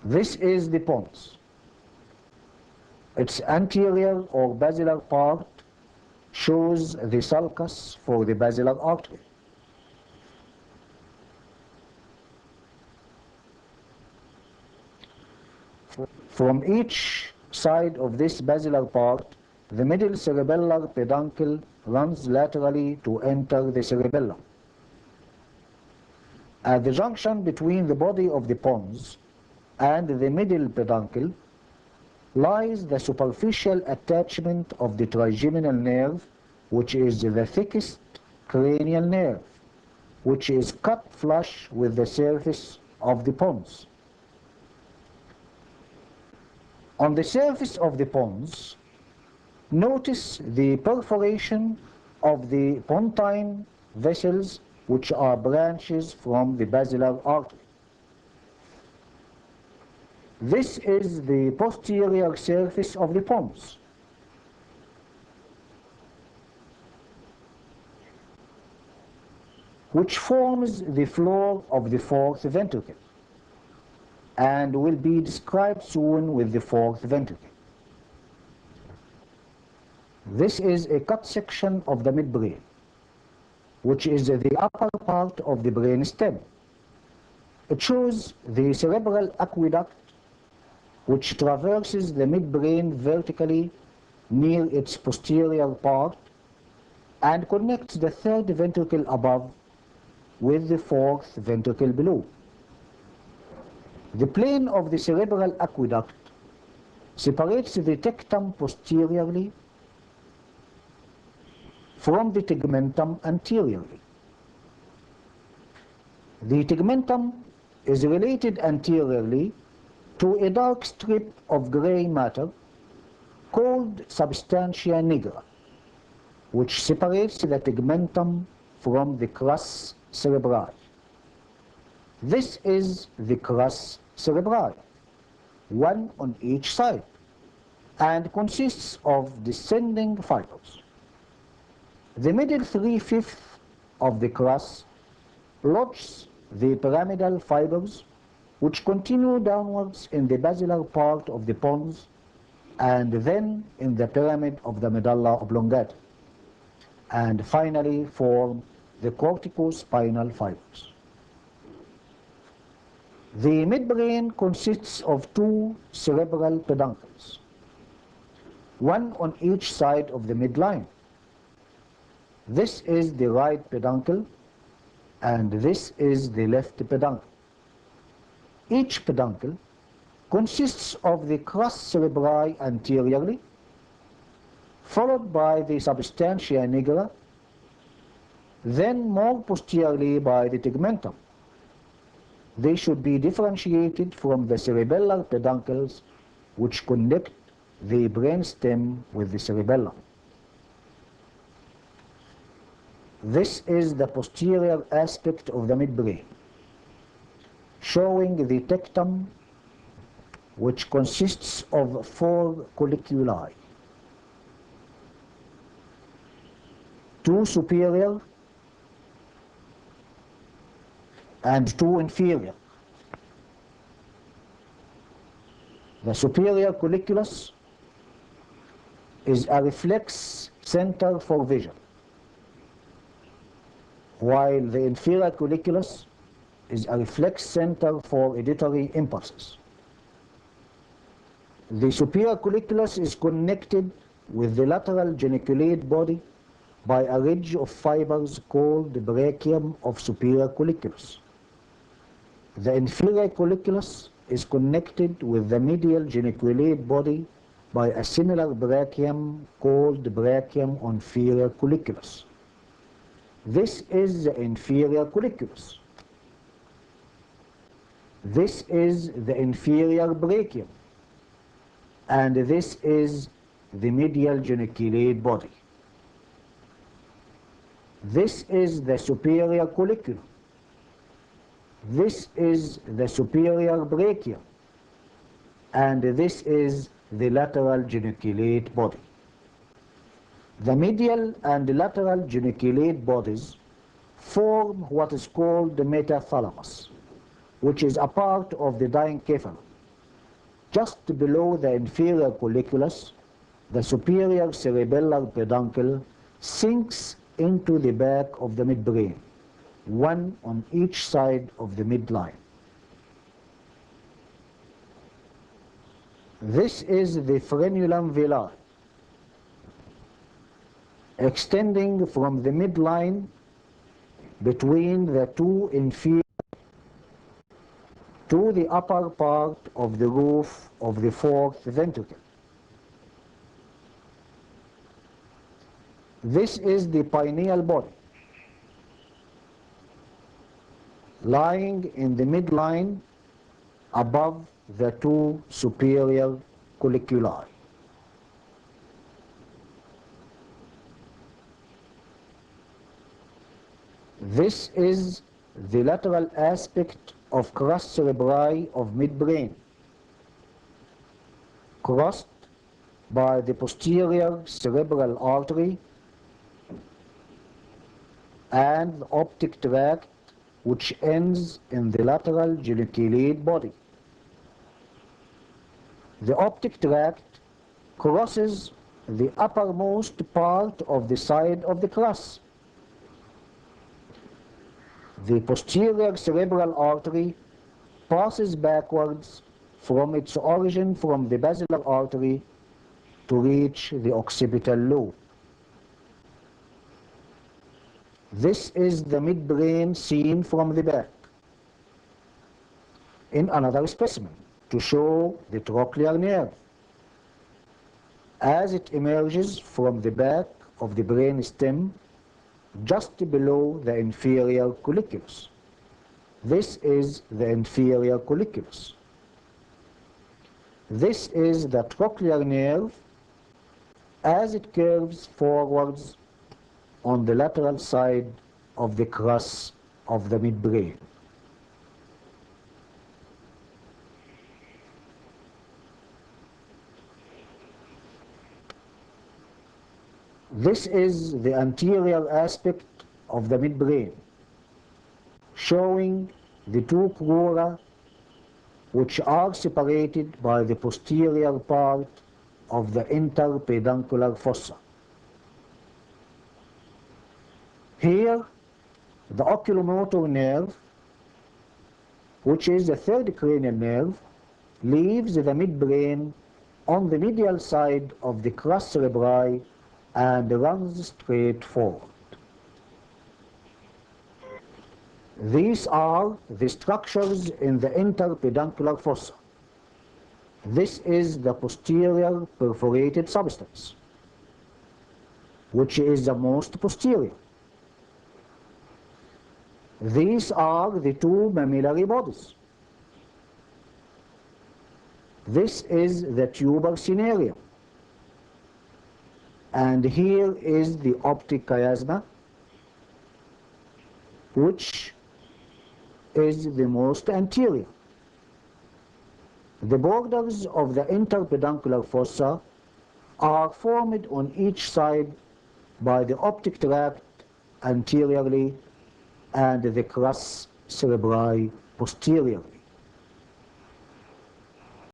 This is the pons. Its anterior or basilar part shows the sulcus for the basilar artery. From each side of this basilar part, the middle cerebellar peduncle runs laterally to enter the cerebellum. At the junction between the body of the pons and the middle peduncle lies the superficial attachment of the trigeminal nerve, which is the thickest cranial nerve, which is cut flush with the surface of the pons. On the surface of the pons, notice the perforation of the pontine vessels, which are branches from the basilar artery. This is the posterior surface of the pons. Which forms the floor of the fourth ventricle, and will be described soon with the fourth ventricle. This is a cut section of the midbrain, which is the upper part of the brain stem. It shows the cerebral aqueduct, which traverses the midbrain vertically near its posterior part and connects the third ventricle above with the fourth ventricle below. The plane of the cerebral aqueduct separates the tectum posteriorly from the tegmentum anteriorly. The tegmentum is related anteriorly to a dark strip of gray matter called substantia nigra, which separates the tegmentum from the crus cerebri. This is the crus cerebri, one on each side, and consists of descending fibers. The middle 3/5 of the crus lodges the pyramidal fibers, which continue downwards in the basilar part of the pons and then in the pyramid of the medulla oblongata, and finally form the corticospinal fibers. The midbrain consists of two cerebral peduncles, one on each side of the midline. This is the right peduncle and this is the left peduncle. Each peduncle consists of the crus cerebri anteriorly, followed by the substantia nigra, then more posteriorly by the tegmentum. They should be differentiated from the cerebellar peduncles, which connect the brainstem with the cerebellum. This is the posterior aspect of the midbrain, showing the tectum, which consists of 4 colliculi, 2 superior and 2 inferior. The superior colliculus is a reflex center for vision, while the inferior colliculus is a reflex center for auditory impulses. The superior colliculus is connected with the lateral geniculate body by a ridge of fibers called the brachium of superior colliculus. The inferior colliculus is connected with the medial geniculate body by a similar brachium called the brachium inferior colliculus. This is the inferior colliculus. This is the inferior brachium, and this is the medial geniculate body. This is the superior colliculum. This is the superior brachium, and this is the lateral geniculate body. The medial and lateral geniculate bodies form what is called the metathalamus, which is a part of the diencephalon, just below the inferior colliculus, the superior cerebellar peduncle sinks into the back of the midbrain, one on each side of the midline. This is the frenulum velar, extending from the midline between the two inferior to the upper part of the roof of the fourth ventricle. This is the pineal body, lying in the midline above the two superior colliculi. This is the lateral aspect of crus cerebri of midbrain, crossed by the posterior cerebral artery and the optic tract, which ends in the lateral geniculate body. The optic tract crosses the uppermost part of the side of the crus. The posterior cerebral artery passes backwards from its origin from the basilar artery to reach the occipital lobe. This is the midbrain seen from the back in another specimen to show the trochlear nerve as it emerges from the back of the brain stem just below the inferior colliculus. This is the inferior colliculus. This is the trochlear nerve as it curves forwards on the lateral side of the crus of the midbrain. This is the anterior aspect of the midbrain, showing the two pleura which are separated by the posterior part of the interpeduncular fossa. Here, the oculomotor nerve, which is the third cranial nerve, leaves the midbrain on the medial side of the crus cerebri and runs straight forward. These are the structures in the interpeduncular fossa. This is the posterior perforated substance, which is the most posterior. These are the two mammillary bodies. This is the tuber cinereum. And here is the optic chiasma, which is the most anterior. The borders of the interpeduncular fossa are formed on each side by the optic tract anteriorly and the crus cerebri posteriorly.